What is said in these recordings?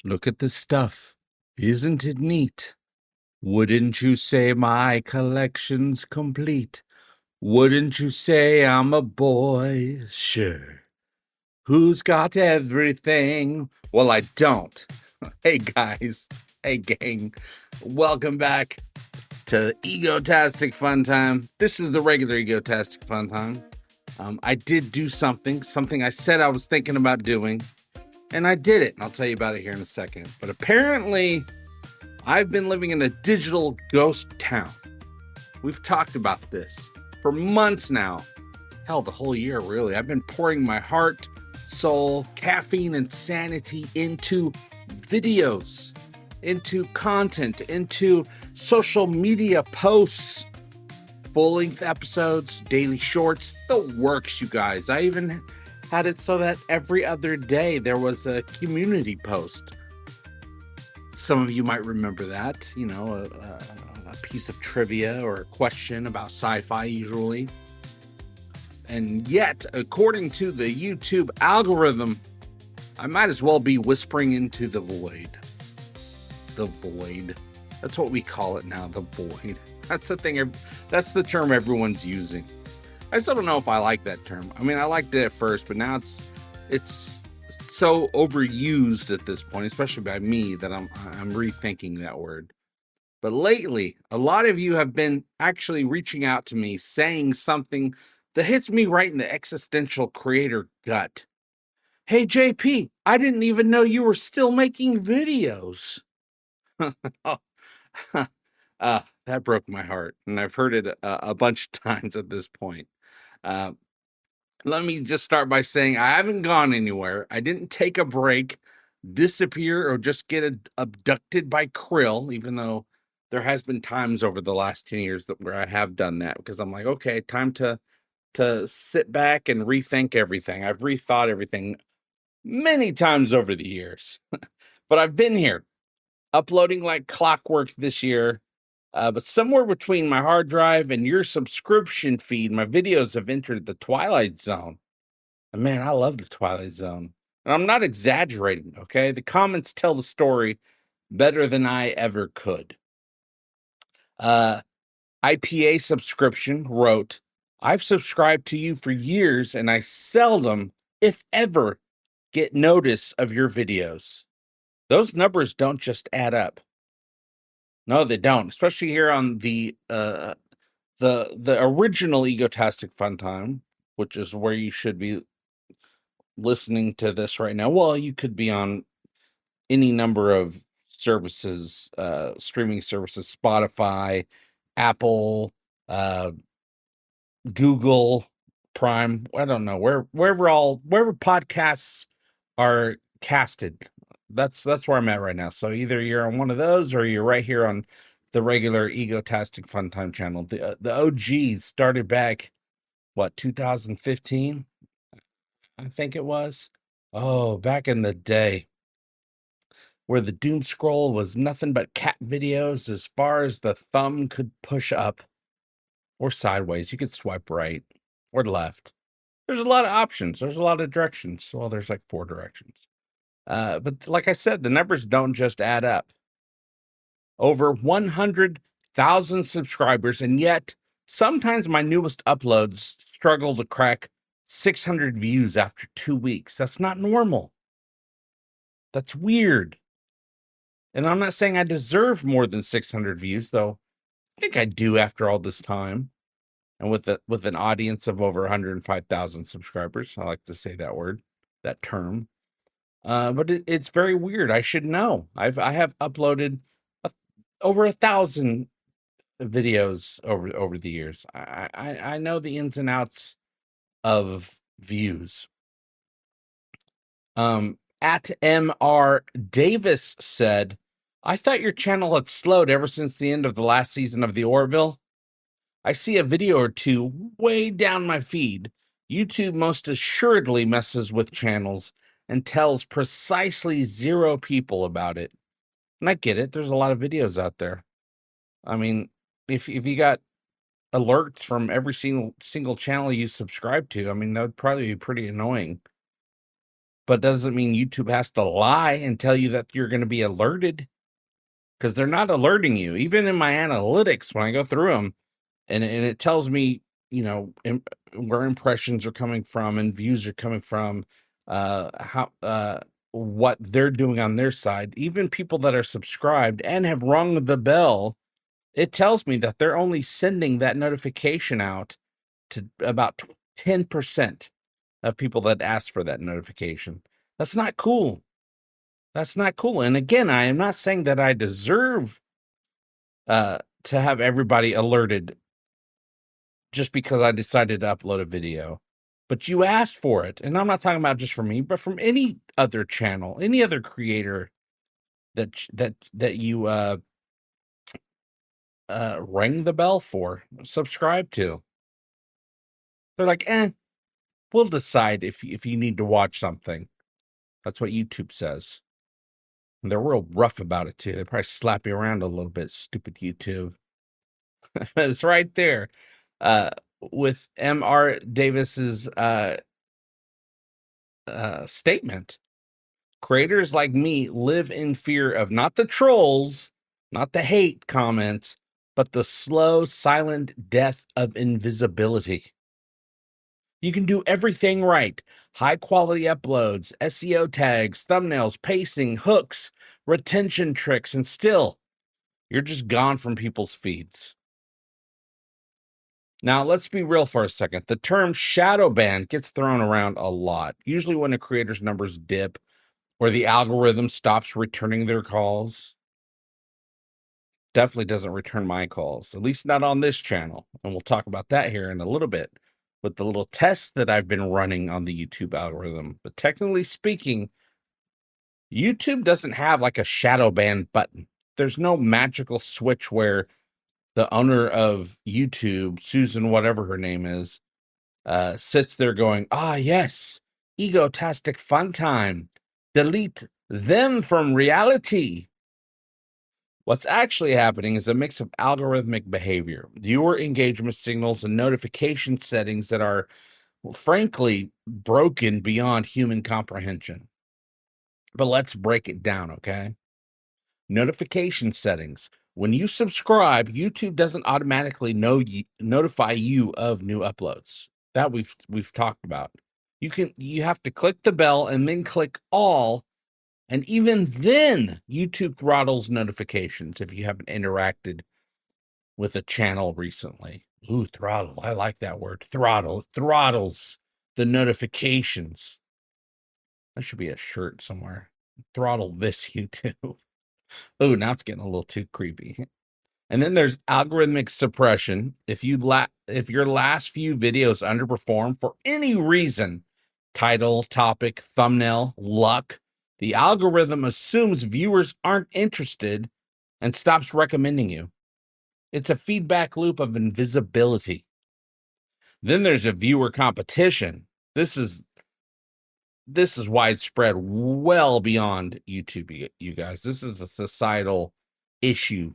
Look at this stuff. Isn't it neat? Wouldn't you say my collection's complete? Wouldn't you say I'm a boy? Sure. Who's got everything? Well, I don't. Hey, guys. Hey, gang. Welcome back to Egotastic FunTime. This is the regular Egotastic FunTime. I did do something I said I was thinking about doing, and I did it. And I'll tell you about it here in a second. But apparently, I've been living in a digital ghost town. We've talked about this for months now. Hell, the whole year, really. I've been pouring my heart, soul, caffeine, and sanity into videos, into content, into social media posts, full-length episodes, daily shorts, the works, you guys. I even had it so that every other day there was a community post. Some of you might remember that, you know, a piece of trivia or a question about sci-fi usually. And yet, according to the YouTube algorithm, I might as well be whispering into the void. The void. That's what we call it now, the void. That's the thing. That's the term everyone's using. I still don't know if I like that term. I mean, I liked it at first, but now it's so overused at this point, especially by me, that I'm rethinking that word. But lately, a lot of you have been actually reaching out to me saying something that hits me right in the existential creator gut. Hey, JP, I didn't even know you were still making videos. That broke my heart, and I've heard it a bunch of times at this point. Let me just start by saying I haven't gone anywhere. I didn't take a break, disappear, or just get abducted by Krill, even though there has been times over the last 10 years where I have done that, because I'm like, okay, time to sit back and rethink everything. I've rethought everything many times over the years, but I've been here uploading like clockwork this year. But somewhere between my hard drive and your subscription feed, my videos have entered the Twilight Zone. And man, I love the Twilight Zone. And I'm not exaggerating, okay? The comments tell the story better than I ever could. IPA subscription wrote, I've subscribed to you for years and I seldom, if ever, get notice of your videos. Those numbers don't just add up. No, they don't, especially here on the original Egotastic FunTime, which is where you should be listening to this right now. Well, you could be on any number of services, streaming services, Spotify, Apple, Google Prime. I don't know, wherever podcasts are casted. That's where I'm at right now. So either you're on one of those or you're right here on the regular Egotastic FunTime channel. The OGs started back, 2015? I think it was. Oh, back in the day, where the doom scroll was nothing but cat videos as far as the thumb could push up or sideways. You could swipe right or left. There's a lot of options. There's a lot of directions. Well, there's like 4 directions. But like I said, the numbers don't just add up. Over 100,000 subscribers, and yet sometimes my newest uploads struggle to crack 600 views after 2 weeks. That's not normal. That's weird. And I'm not saying I deserve more than 600 views, though I think I do after all this time. And with an audience of over 105,000 subscribers. I like to say that term. But it's very weird. I should know. I have uploaded over 1,000 videos over the years. I know the ins and outs of views. At MR Davis said, I thought your channel had slowed ever since the end of the last season of The Orville. I see a video or two way down my feed. YouTube most assuredly messes with channels and tells precisely 0 people about it. And I get it. There's a lot of videos out there. I mean, if you got alerts from every single channel you subscribe to, I mean, that would probably be pretty annoying. but doesn't mean YouTube has to lie and tell you that you're going to be alerted, because they're not alerting you. Even in my analytics, when I go through them, and it tells me, where impressions are coming from and views are coming from, how what they're doing on their side. Even people that are subscribed and have rung the bell, it tells me that they're only sending that notification out to about 10% of people that ask for that notification. That's not cool. That's not cool. And again, I am not saying that I deserve to have everybody alerted just because I decided to upload a video. But you asked for it. And I'm not talking about just from me, but from any other channel, any other creator that you rang the bell for, subscribe to. They're like, we'll decide if you need to watch something. That's what YouTube says. And they're real rough about it too. They probably slap you around a little bit, stupid YouTube. It's right there. With M.R. Davis's statement. Creators like me live in fear of not the trolls, not the hate comments, but the slow, silent death of invisibility. You can do everything right. High quality uploads, SEO tags, thumbnails, pacing, hooks, retention tricks, and still, you're just gone from people's feeds. Now, let's be real for a second. The term shadow ban gets thrown around a lot, usually when a creator's numbers dip or the algorithm stops returning their calls. Definitely doesn't return my calls, at least not on this channel. And we'll talk about that here in a little bit with the little tests that I've been running on the YouTube algorithm. But technically speaking, YouTube doesn't have like a shadow ban button. There's no magical switch where the owner of YouTube, Susan, whatever her name is, sits there going, yes, Egotastic FunTime, delete them from reality. What's actually happening is a mix of algorithmic behavior, viewer engagement signals, and notification settings that are, frankly, broken beyond human comprehension. But let's break it down, okay? Notification settings. When you subscribe, YouTube doesn't automatically notify you of new uploads. That we've talked about. You have to click the bell and then click all, and even then YouTube throttles notifications if you haven't interacted with a channel recently. Ooh, throttle. I like that word. Throttle. It throttles the notifications. That should be a shirt somewhere. Throttle this YouTube. Oh, now it's getting a little too creepy. And then there's algorithmic suppression. If your last few videos underperform for any reason, title, topic, thumbnail, luck, the algorithm assumes viewers aren't interested and stops recommending you. It's a feedback loop of invisibility. Then there's a viewer competition. This is widespread, well beyond YouTube, you guys. This is a societal issue.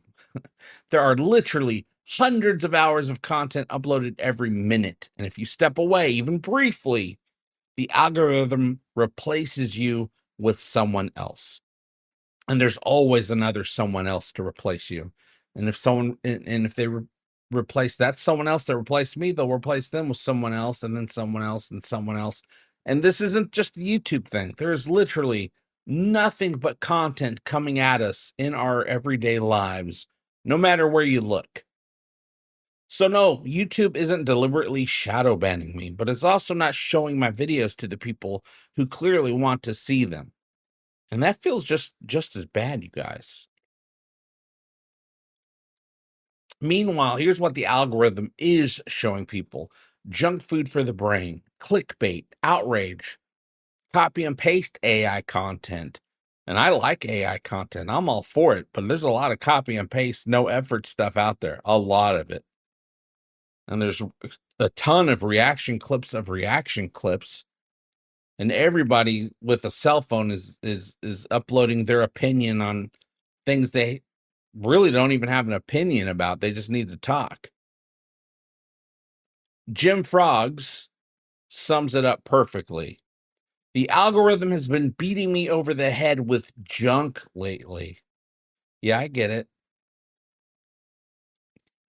There are literally hundreds of hours of content uploaded every minute. And if you step away, even briefly, the algorithm replaces you with someone else. And there's always another someone else to replace you. And if they replace that someone else that replaced me, they'll replace them with someone else, and then someone else, and someone else. And this isn't just a YouTube thing. There's literally nothing but content coming at us in our everyday lives, no matter where you look. So no, YouTube isn't deliberately shadow banning me, but it's also not showing my videos to the people who clearly want to see them. And that feels just as bad, you guys. Meanwhile, here's what the algorithm is showing people: junk food for the brain, clickbait, outrage, copy and paste AI content. And I like AI content. I'm all for it, but there's a lot of copy and paste, no effort stuff out there. A lot of it. And there's a ton of reaction clips. And everybody with a cell phone is uploading their opinion on things they really don't even have an opinion about. They just need to talk. Jim Frogs sums it up perfectly. The algorithm has been beating me over the head with junk lately. Yeah, I get it.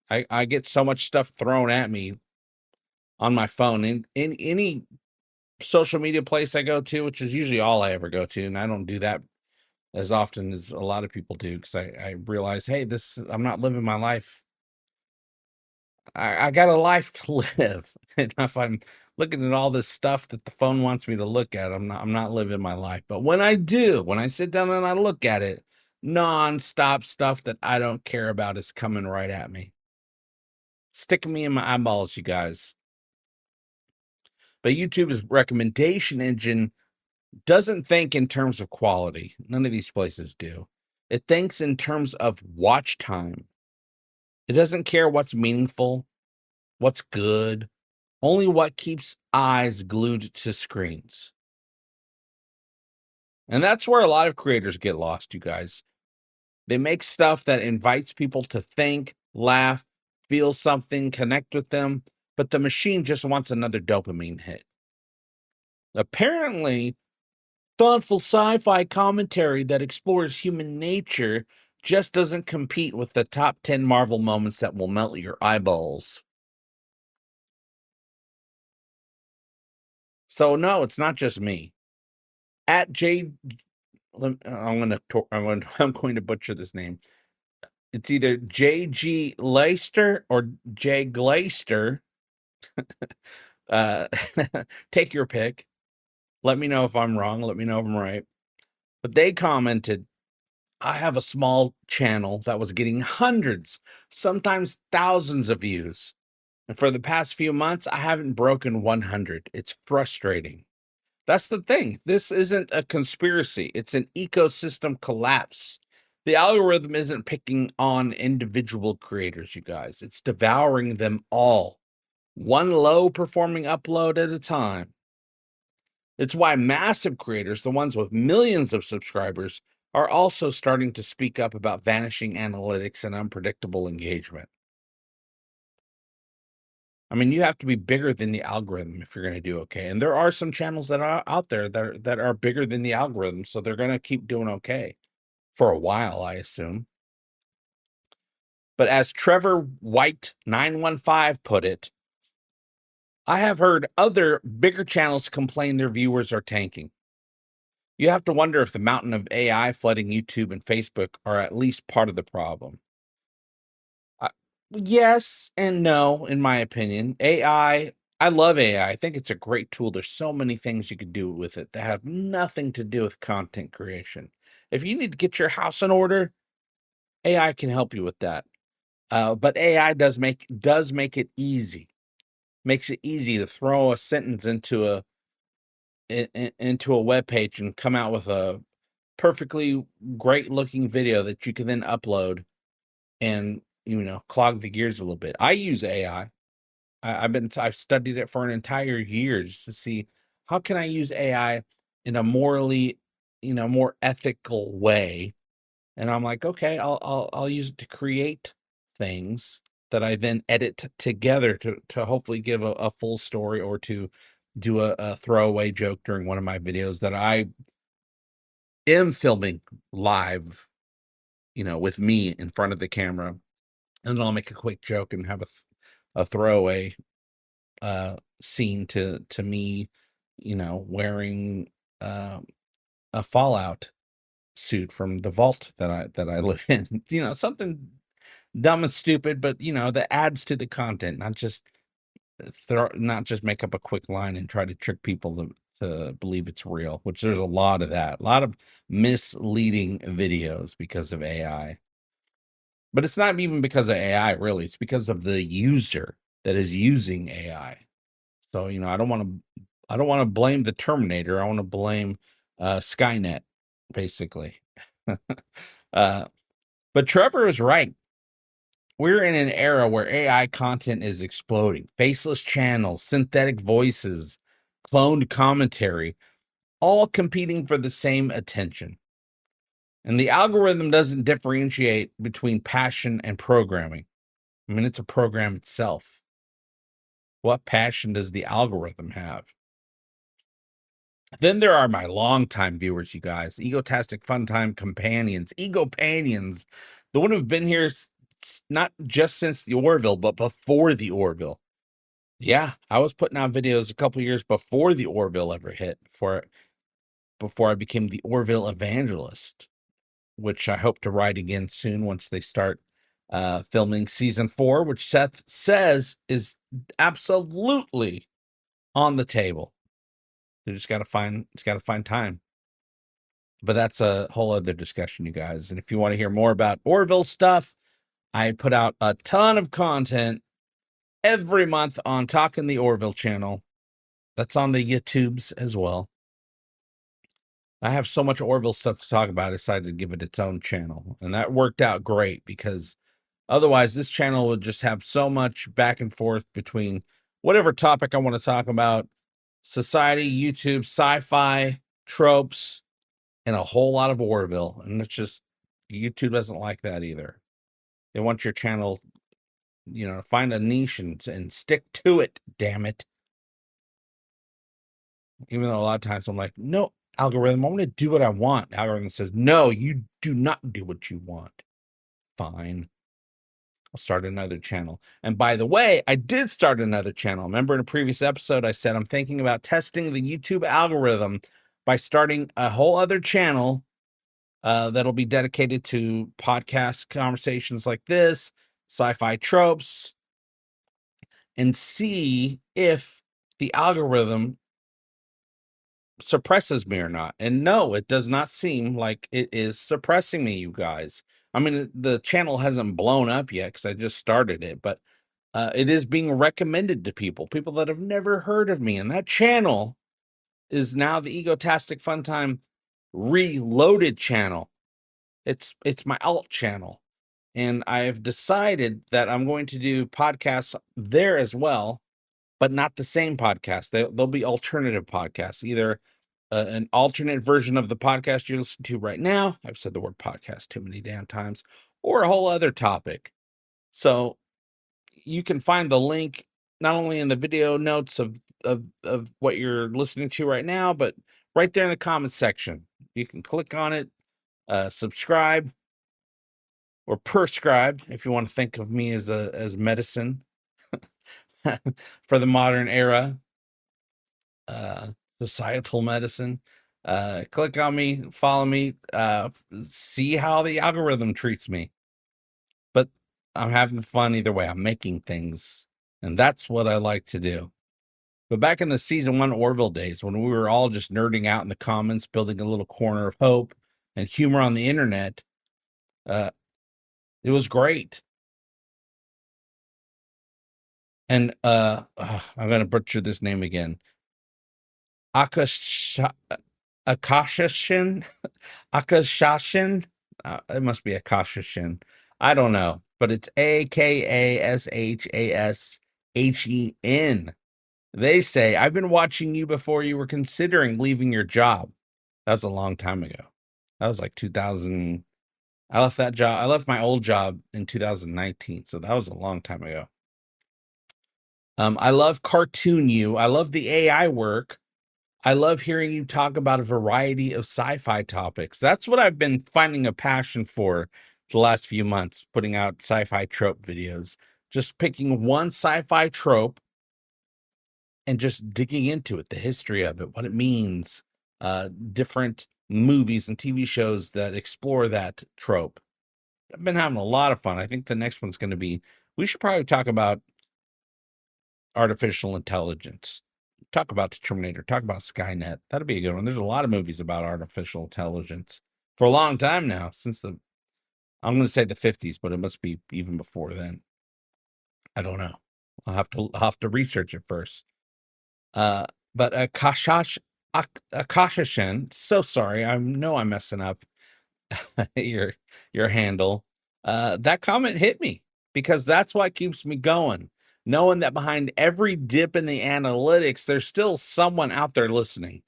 I get so much stuff thrown at me on my phone. In any social media place I go to, which is usually all I ever go to, and I don't do that as often as a lot of people do, because I realize, hey, I'm not living my life. I got a life to live. And if I'm looking at all this stuff that the phone wants me to look at, I'm not living my life. But when I do, when I sit down and I look at it, nonstop stuff that I don't care about is coming right at me. Sticking me in my eyeballs, you guys. But YouTube's recommendation engine doesn't think in terms of quality. None of these places do. It thinks in terms of watch time. It doesn't care what's meaningful, what's good, only what keeps eyes glued to screens. And that's where a lot of creators get lost, you guys. They make stuff that invites people to think, laugh, feel something, connect with them, but the machine just wants another dopamine hit. Apparently, thoughtful sci-fi commentary that explores human nature just doesn't compete with the top 10 Marvel moments that will melt your eyeballs. So no, it's not just me. At J, I'm going to butcher this name. It's either JG Leister or J Glaister. Take your pick. Let me know if I'm wrong. Let me know if I'm right. But they commented, I have a small channel that was getting hundreds, sometimes thousands of views. And for the past few months, I haven't broken 100. It's frustrating. That's the thing. This isn't a conspiracy. It's an ecosystem collapse. The algorithm isn't picking on individual creators, you guys. It's devouring them all, one low performing upload at a time. It's why massive creators, the ones with millions of subscribers, are also starting to speak up about vanishing analytics and unpredictable engagement. I mean, you have to be bigger than the algorithm if you're going to do okay. And there are some channels that are out there that are bigger than the algorithm, so they're going to keep doing okay for a while, I assume. But as Trevor White 915 put it, I have heard other bigger channels complain their viewers are tanking. You have to wonder if the mountain of AI flooding YouTube and Facebook are at least part of the problem. Yes and no, in my opinion. I love AI. I think it's a great tool. There's so many things you could do with it that have nothing to do with content creation. If you need to get your house in order, AI can help you with that. But AI does make it easy. Makes it easy to throw a sentence into a web page and come out with a perfectly great looking video that you can then upload and clog the gears a little bit. I use AI. I've studied it for an entire year just to see how can I use AI in a morally, more ethical way. And I'm like, okay, I'll use it to create things that I then edit together to hopefully give a full story, or to do a throwaway joke during one of my videos that I am filming live, with me in front of the camera. And then I'll make a quick joke and have a throwaway scene to me, wearing a Fallout suit from the vault that I live in. Something dumb and stupid, but that adds to the content, not just make up a quick line and try to trick people to believe it's real, which there's a lot of that, a lot of misleading videos because of AI. But it's not even because of AI, really. It's because of the user that is using AI. So, I don't want to blame the Terminator. I want to blame Skynet, basically. But Trevor is right. We're in an era where AI content is exploding. Faceless channels, synthetic voices, cloned commentary, all competing for the same attention. And the algorithm doesn't differentiate between passion and programming. I mean, it's a program itself. What passion does the algorithm have? Then there are my longtime viewers, you guys. Egotastic FunTime companions, Egopanions, the one who've been here not just since the Orville, but before the Orville. Yeah, I was putting out videos a couple years before the Orville ever hit, before I became the Orville evangelist, which I hope to write again soon once they start filming season 4, which Seth says is absolutely on the table. They just got to find time. But that's a whole other discussion, you guys. And if you want to hear more about Orville stuff, I put out a ton of content every month on Talking the Orville channel. That's on the YouTube's as well. I have so much Orville stuff to talk about, I decided to give it its own channel. And that worked out great because otherwise this channel would just have so much back and forth between whatever topic I want to talk about, society, YouTube, sci-fi, tropes, and a whole lot of Orville. And it's just, YouTube doesn't like that either. They want your channel, to find a niche and stick to it, damn it. Even though a lot of times I'm like, no, algorithm, I'm going to do what I want. Algorithm says, no, you do not do what you want. Fine. I'll start another channel. And by the way, I did start another channel. Remember in a previous episode, I said I'm thinking about testing the YouTube algorithm by starting a whole other channel that'll be dedicated to podcast conversations like this, sci-fi tropes, and see if the algorithm suppresses me or not. And no, it does not seem like it is suppressing me, you guys. I mean, the channel hasn't blown up yet because I just started it, but it is being recommended to people that have never heard of me. And that channel is now the Egotastic FunTime Reloaded channel. It's my alt channel. And I've decided that I'm going to do podcasts there as well, but not the same podcast. They'll be alternative podcasts, either an alternate version of the podcast you're listening to right now. I've said the word podcast too many damn times, or a whole other topic. So you can find the link not only in the video notes of what you're listening to right now, but right there in the comments section. You can click on it, subscribe, or prescribe if you want to think of me as medicine for the modern era, societal medicine. Click on me, follow me, see how the algorithm treats me. But I'm having fun either way. I'm making things, and that's what I like to do. But back in the season 1 Orville days, when we were all just nerding out in the comments, building a little corner of hope and humor on the internet, it was great. And I'm going to butcher this name again. Akashashin? Akashashin? It must be Akashashin. I don't know, but it's Akashashen. They say, I've been watching you before you were considering leaving your job. That was a long time ago. That was like 2000. I left that job. I left my old job in 2019. So that was a long time ago. I love Cartoon You. I love the AI work. I love hearing you talk about a variety of sci-fi topics. That's what I've been finding a passion for the last few months, putting out sci-fi trope videos. Just picking one sci-fi trope and just digging into it, the history of it, what it means, different movies and TV shows that explore that trope. I've been having a lot of fun. I think the next one's going to be, we should probably talk about artificial intelligence. Talk about the Terminator, talk about Skynet. That'd be a good one. There's a lot of movies about artificial intelligence for a long time now, since I'm going to say the 50s, but it must be even before then. I don't know. I'll have to research it first. But Akashashin, so sorry. I know I'm messing up your handle. That comment hit me because that's what keeps me going. Knowing that behind every dip in the analytics, there's still someone out there listening.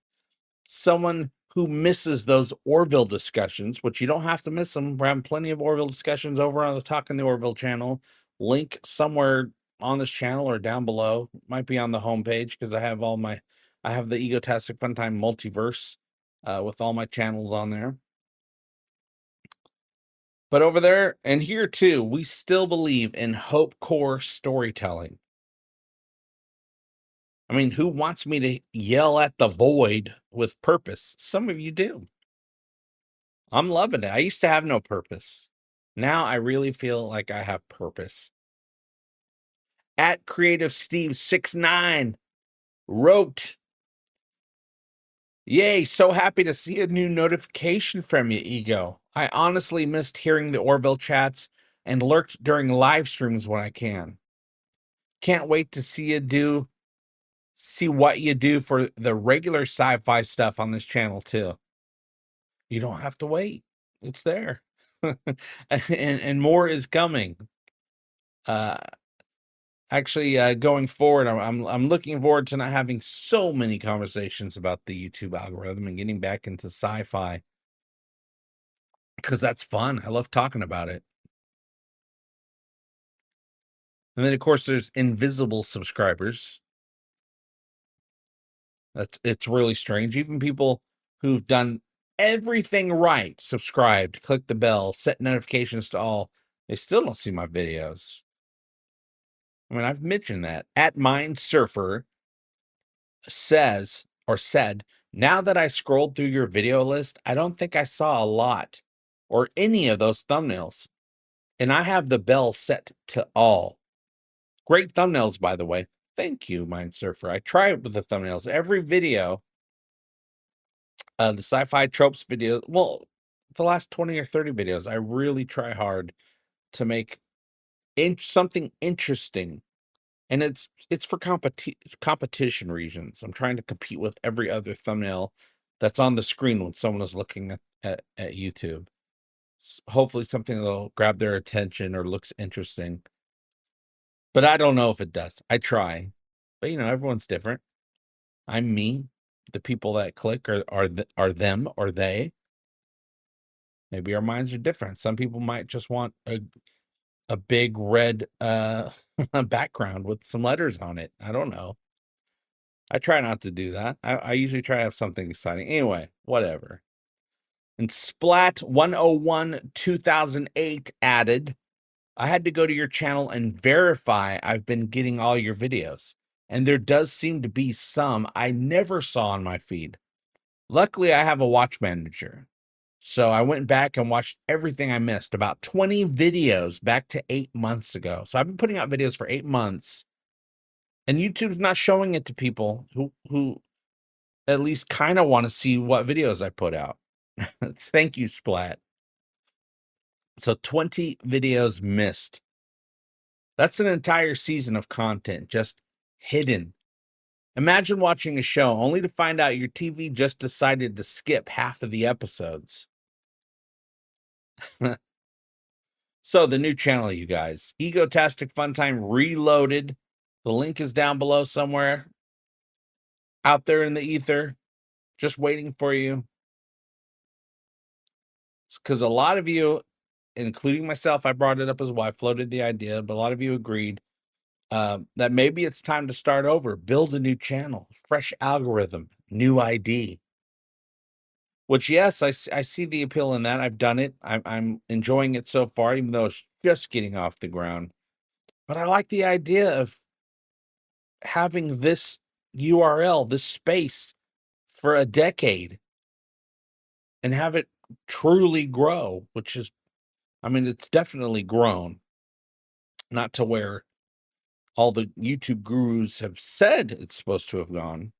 Someone who misses those Orville discussions, which you don't have to miss them. We're having plenty of Orville discussions over on the Talking the Orville channel. Link somewhere on this channel or down below. Might be on the homepage because I have all my I have the Egotastic FunTime multiverse with all my channels on there. But over there and here too, we still believe in hope core storytelling. I mean, who wants me to yell at the void with purpose? Some of you do. I'm loving it. I used to have no purpose. Now I really feel like I have purpose. At Creative Steve 69 wrote, "Yay, so happy to see a new notification from you, Ego. I honestly missed hearing the Orville chats and lurked during live streams when I can. Can't wait to see what you do for the regular sci-fi stuff on this channel too. You don't have to wait. It's there." and more is coming. Actually, going forward, I'm looking forward to not having so many conversations about the YouTube algorithm and getting back into sci-fi, because that's fun. I love talking about it. And then, of course, there's invisible subscribers. It's really strange. Even people who've done everything right, subscribed, click the bell, set notifications to all, they still don't see my videos. I mean, I've mentioned that. At Mind Surfer said, "Now that I scrolled through your video list, I don't think I saw a lot or any of those thumbnails. And I have the bell set to all. Great thumbnails, by the way." Thank you, Mind Surfer. I try it with the thumbnails. Every video, the sci-fi tropes video, well, the last 20 or 30 videos, I really try hard to make something interesting. And it's for competition reasons. I'm trying to compete with every other thumbnail that's on the screen when someone is looking at YouTube. Hopefully something that'll grab their attention or looks interesting. But I don't know if it does. I try. But, everyone's different. I'm me. The people that click are them or they. Maybe our minds are different. Some people might just want a big red background with some letters on it. I don't know. I try not to do that. I usually try to have something exciting. Anyway, whatever. And Splat 101 2008 added, "I had to go to your channel and verify I've been getting all your videos. And there does seem to be some I never saw on my feed. Luckily, I have a watch manager. So I went back and watched everything I missed, about 20 videos back to 8 months ago. So I've been putting out videos for 8 months. And YouTube's not showing it to people who at least kind of want to see what videos I put out." Thank you, Splat. So 20 videos missed. That's an entire season of content just hidden. Imagine watching a show only to find out your TV just decided to skip half of the episodes. So the new channel, you guys, Egotastic FunTime Reloaded. The link is down below somewhere, out there in the ether, just waiting for you. Because a lot of you, including myself, I brought it up as well. I floated the idea, but a lot of you agreed that maybe it's time to start over, build a new channel, fresh algorithm, new ID. Which, yes, I see the appeal in that. I've done it. I'm enjoying it so far, even though it's just getting off the ground. But I like the idea of having this URL, this space, for a decade and have it truly grow, which is, I mean, it's definitely grown. Not to where all the YouTube gurus have said it's supposed to have gone.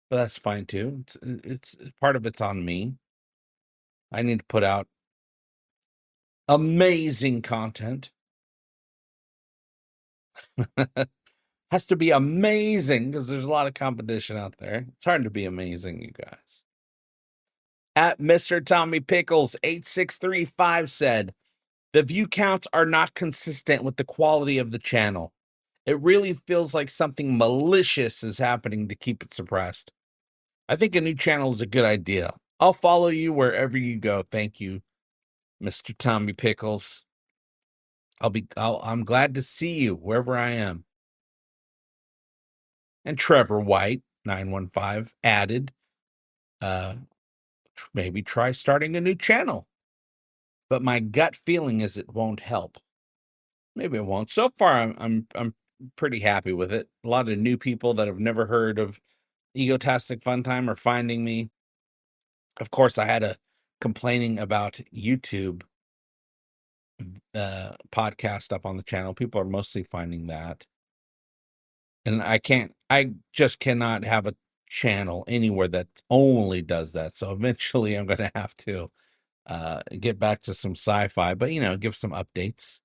But that's fine too. It's part of it's on me. I need to put out amazing content. Has to be amazing because there's a lot of competition out there. It's hard to be amazing, you guys. At Mr. Tommy Pickles 8635 said, "The view counts are not consistent with the quality of the channel. It really feels like something malicious is happening to keep it suppressed. I think a new channel is a good idea. I'll follow you wherever you go. Thank you, Mr. Tommy Pickles. I'm glad to see you wherever I am." And Trevor White 915 added, maybe try starting a new channel. But my gut feeling is it won't help. Maybe it won't. So far, I'm pretty happy with it. A lot of new people that have never heard of Egotastic FunTime are finding me. Of course, I had a complaining about YouTube podcast up on the channel. People are mostly finding that. And I just cannot have a channel anywhere that only does that. So eventually I'm going to have to get back to some sci-fi, but give some updates.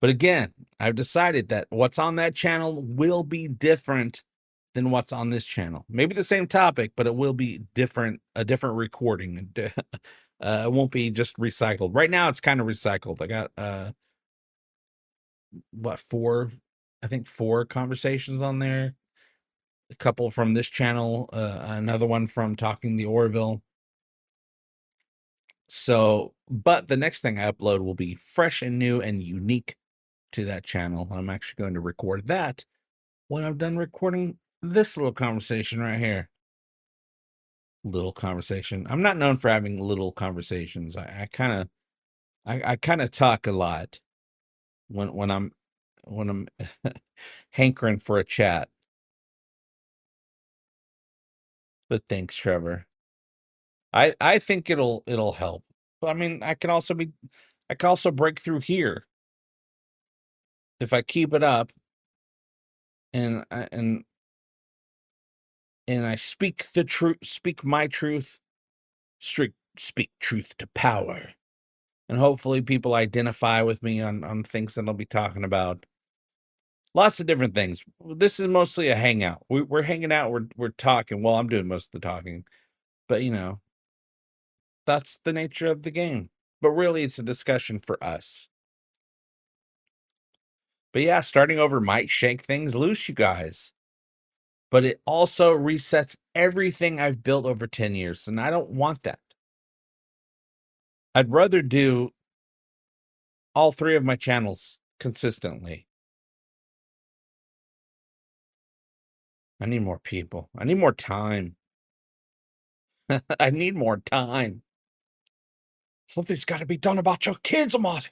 But again, I've decided that what's on that channel will be different than what's on this channel. Maybe the same topic, but it will be different, a different recording. It won't be just recycled. Right now it's kind of recycled. I got four conversations on there. A couple from this channel, another one from Talking the Orville. So, but the next thing I upload will be fresh and new and unique to that channel. I'm actually going to record that when I'm done recording this little conversation right here. Little conversation. I'm not known for having little conversations. I kind of talk a lot when I'm hankering for a chat. But thanks, Trevor. I think it'll help. But I mean, I can also break through here if I keep it up and I speak the truth, speak my truth, speak truth to power. And hopefully people identify with me on things that I'll be talking about. Lots of different things. This is mostly a hangout. We're hanging out, we're talking. Well, I'm doing most of the talking. But that's the nature of the game. But really it's a discussion for us. But yeah, starting over might shake things loose, you guys. But it also resets everything I've built over 10 years, and I don't want that. I'd rather do all three of my channels consistently. I need more people. I need more time. I need more time. Something's got to be done about your kids, Amati.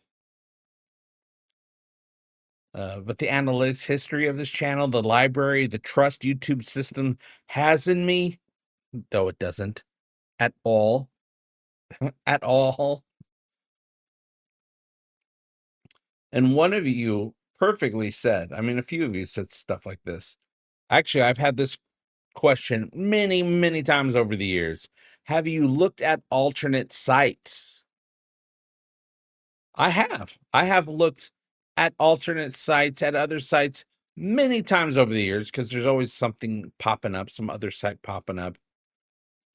But the analytics history of this channel, the library, the trust YouTube system has in me, though it doesn't at all, at all. And one of you perfectly said, I mean, a few of you said stuff like this. Actually, I've had this question many, many times over the years. Have you looked at alternate sites? I have looked at alternate sites, at other sites many times over the years, because there's always something popping up, some other site popping up.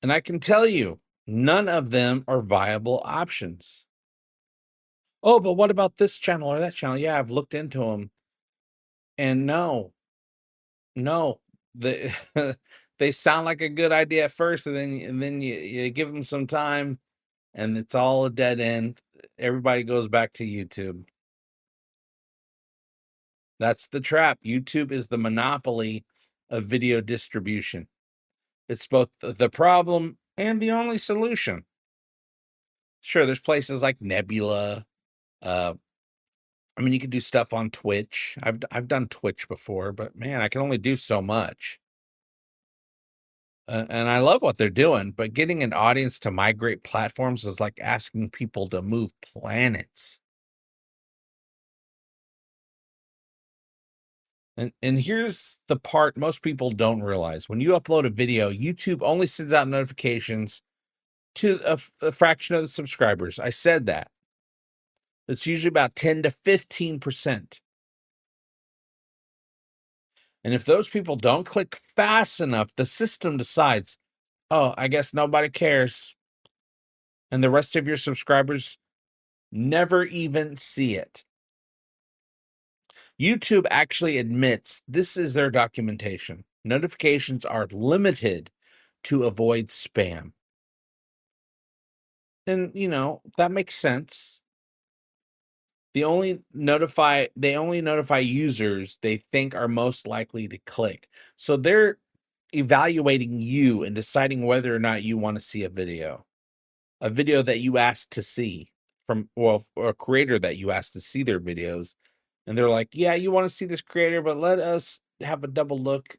And I can tell you, none of them are viable options. Oh, but what about this channel or that channel? Yeah, I've looked into them. And no, they, they sound like a good idea at first, and then you give them some time, and it's all a dead end. Everybody goes back to YouTube. That's the trap. YouTube is the monopoly of video distribution. It's both the problem and the only solution. Sure, there's places like Nebula. I mean, you can do stuff on Twitch. I've done Twitch before, but man, I can only do so much. And I love what they're doing, but getting an audience to migrate platforms is like asking people to move planets. And here's the part most people don't realize. When you upload a video, YouTube only sends out notifications to a fraction of the subscribers. I said that. It's usually about 10 to 15%. And if those people don't click fast enough, the system decides, oh, I guess nobody cares. And the rest of your subscribers never even see it. YouTube actually admits this is their documentation. Notifications are limited to avoid spam. And, that makes sense. They only notify users they think are most likely to click. So they're evaluating you and deciding whether or not you want to see a video that you asked to see from, well, or a creator that you asked to see their videos. And they're like, yeah, you want to see this creator, but let us have a double look.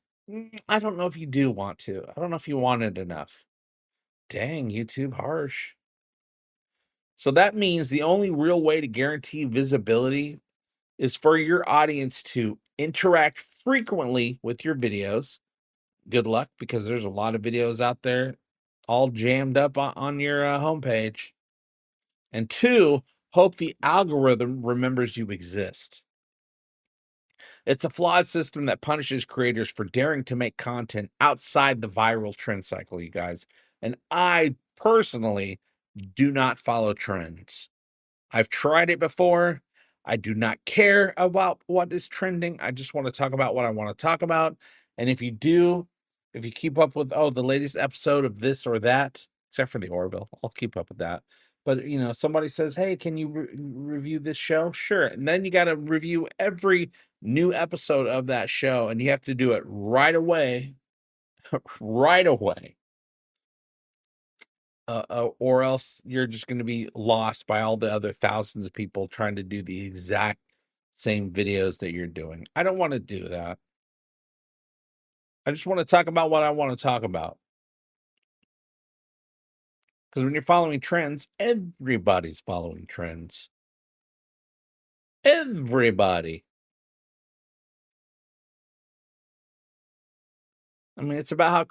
I don't know if you do want to. I don't know if you want it enough. Dang, YouTube, harsh. So that means the only real way to guarantee visibility is for your audience to interact frequently with your videos. Good luck, because there's a lot of videos out there all jammed up on your homepage. And 2, hope the algorithm remembers you exist. It's a flawed system that punishes creators for daring to make content outside the viral trend cycle, you guys. And I personally do not follow trends. I've tried it before. I do not care about what is trending. I just want to talk about what I want to talk about. And if you keep up with, the latest episode of this or that, except for the Orville, I'll keep up with that. But, somebody says, hey, can you review this show? Sure. And then you got to review every new episode of that show, and you have to do it right away, right away. Or else you're just going to be lost by all the other thousands of people trying to do the exact same videos that you're doing. I don't want to do that. I just want to talk about what I want to talk about. Because when you're following trends, everybody's following trends. Everybody. I mean, it's about how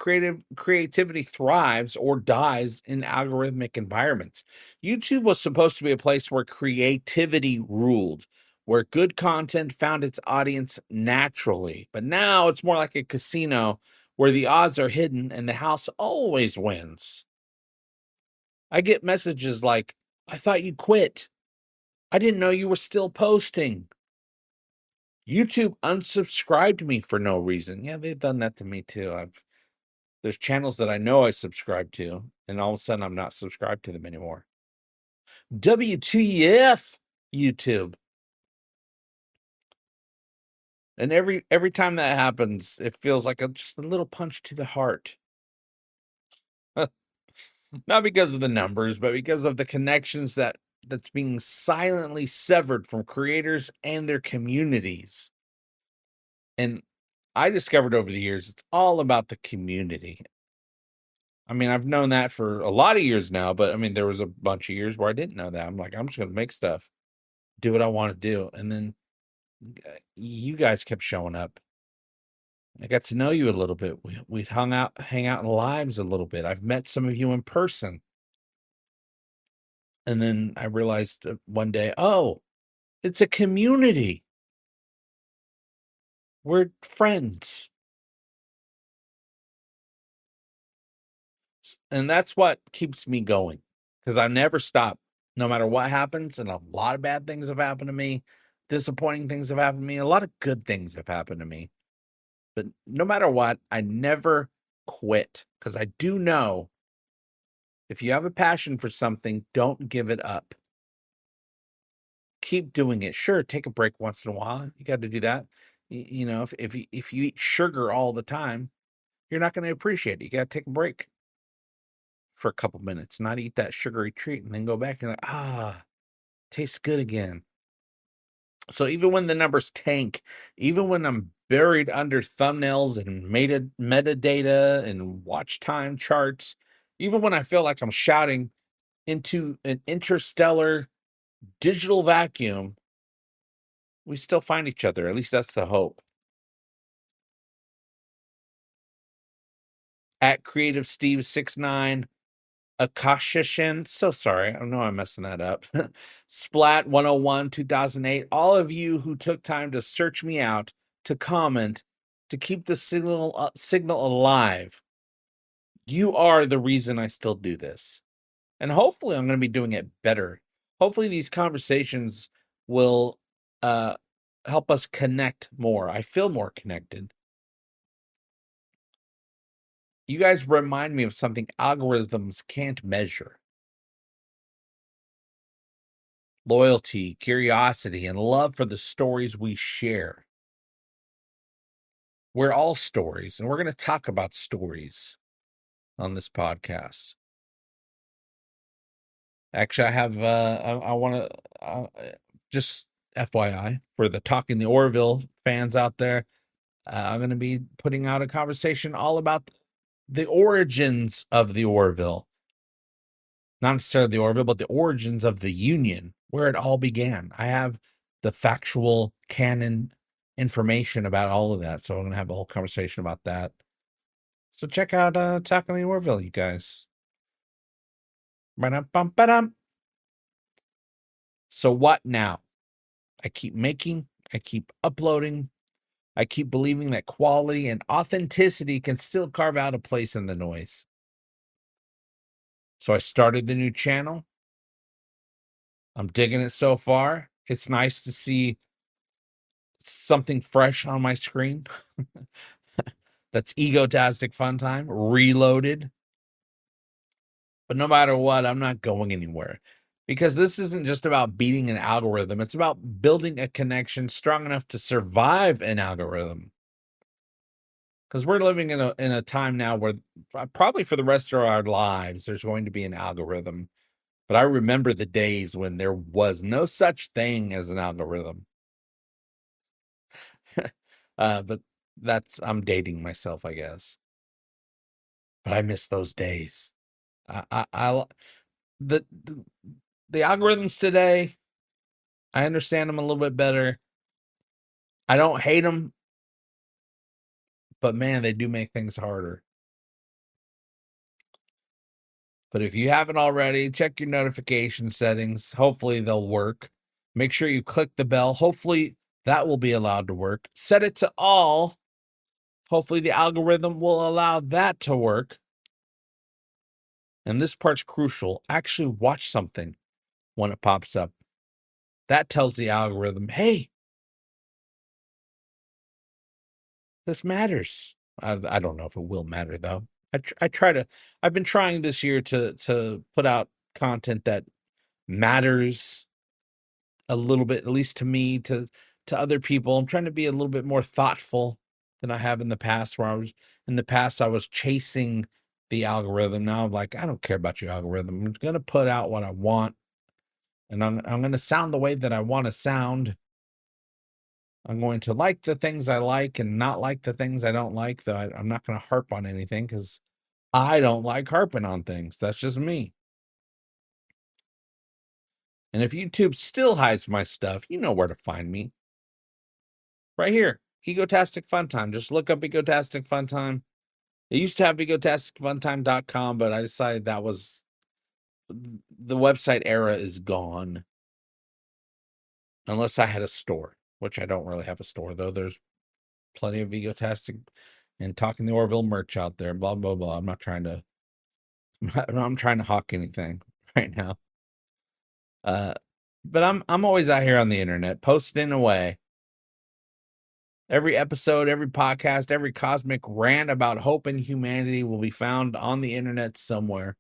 creativity thrives or dies in algorithmic environments. YouTube was supposed to be a place where creativity ruled, where good content found its audience naturally. But now it's more like a casino where the odds are hidden and the house always wins. I get messages like, I thought you quit. I didn't know you were still posting. YouTube unsubscribed me for no reason. Yeah, they've done that to me too. There's channels that I know I subscribe to, and all of a sudden I'm not subscribed to them anymore. WTF, YouTube. And every time that happens, it feels like just a little punch to the heart. Not because of the numbers, but because of the connections that's being silently severed from creators and their communities. And I discovered over the years, it's all about the community. I mean, I've known that for a lot of years now, but I mean, there was a bunch of years where I didn't know that. I'm like, I'm just going to make stuff, do what I want to do. And then you guys kept showing up. I got to know you a little bit. We'd hang out in lives a little bit. I've met some of you in person. And then I realized one day, oh, it's a community. We're friends. And that's what keeps me going, because I never stop, no matter what happens. And a lot of bad things have happened to me. Disappointing things have happened to me. A lot of good things have happened to me. But no matter what, I never quit, because I do know if you have a passion for something, don't give it up. Keep doing it. Sure, take a break once in a while. You got to do that. If you eat sugar all the time, you're not going to appreciate it. You got to take a break for a couple minutes, not eat that sugary treat, and then go back and tastes good again. So even when the numbers tank, even when I'm buried under thumbnails and metadata and watch time charts, even when I feel like I'm shouting into an interstellar digital vacuum, we still find each other. At least that's the hope. At Creative Steve 69, Akashishin, so sorry, I know I'm messing that up. Splat 101 2008. All of you who took time to search me out, to comment, to keep the signal alive. You are the reason I still do this. And hopefully I'm going to be doing it better. Hopefully these conversations will help us connect more. I feel more connected. You guys remind me of something algorithms can't measure: loyalty, curiosity, and love for the stories we share. We're all stories, and we're going to talk about stories on this podcast. Actually, I have, I want to, just FYI, for the Talking the Orville fans out there, I'm going to be putting out a conversation all about the origins of the Orville. Not necessarily the Orville, but the origins of the Union, where it all began. I have the factual canon information about all of that, so I'm going to have a whole conversation about that. So check out Talking the Orville, you guys. Ba-dum-bum-ba-dum. So what now? I keep making, I keep uploading, I keep believing that quality and authenticity can still carve out a place in the noise. So I started the new channel. I'm digging it so far. It's nice to see something fresh on my screen. That's Egotastic FunTime, reloaded. But no matter what, I'm not going anywhere. Because this isn't just about beating an algorithm. It's about building a connection strong enough to survive an algorithm. Because we're living in a time now where probably for the rest of our lives, there's going to be an algorithm. But I remember the days when there was no such thing as an algorithm. But I'm dating myself, I guess. But I miss those days. The algorithms today, I understand them a little bit better. I don't hate them, but man, they do make things harder. But if you haven't already, check your notification settings. Hopefully they'll work. Make sure you click the bell. Hopefully that will be allowed to work. Set it to all. Hopefully the algorithm will allow that to work. And this part's crucial. Actually watch something when it pops up. That tells the algorithm, hey, this matters. I don't know if it will matter, though. I've been trying this year to put out content that matters a little bit, at least to me, to other people. I'm trying to be a little bit more thoughtful than I have in the past, where I was chasing the algorithm. Now I'm like, I don't care about your algorithm. I'm going to put out what I want, and I'm going to sound the way that I want to sound. I'm going to like the things I like and not like the things I don't like, though I'm not going to harp on anything because I don't like harping on things. That's just me. And if YouTube still hides my stuff, you know where to find me. Right here, Egotastic FunTime. Just look up Egotastic FunTime. It used to have egotasticfuntime.com, but I decided the website era is gone. Unless I had a store, which I don't really have a store, though. There's plenty of Egotastic and Talking the Orville merch out there, blah, blah, blah. I'm trying to hawk anything right now. But I'm always out here on the internet, posting away. Every episode, every podcast, every cosmic rant about hope and humanity will be found on the internet somewhere.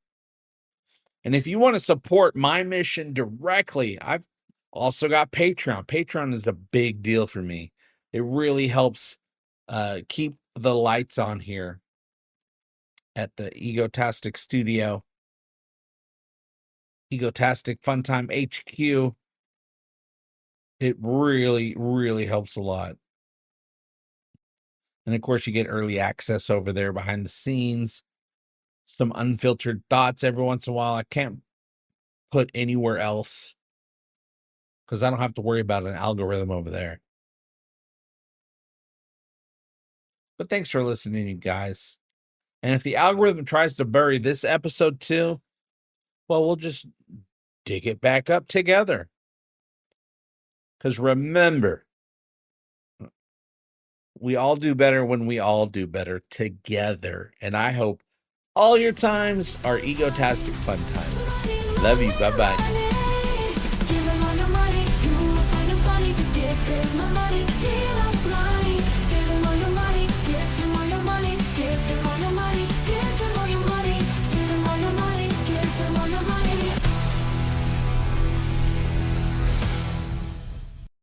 And if you want to support my mission directly, I've also got Patreon. Patreon is a big deal for me. It really helps keep the lights on here at the Egotastic Studio, Egotastic FunTime HQ. It really, really helps a lot. And of course, you get early access over there behind the scenes, some unfiltered thoughts every once in a while. I can't put anywhere else because I don't have to worry about an algorithm over there. But thanks for listening, you guys. And if the algorithm tries to bury this episode too, well, we'll just dig it back up together. Because remember, we all do better when we all do better together. And I hope all your times are egotastic fun times. Love you. Bye-bye.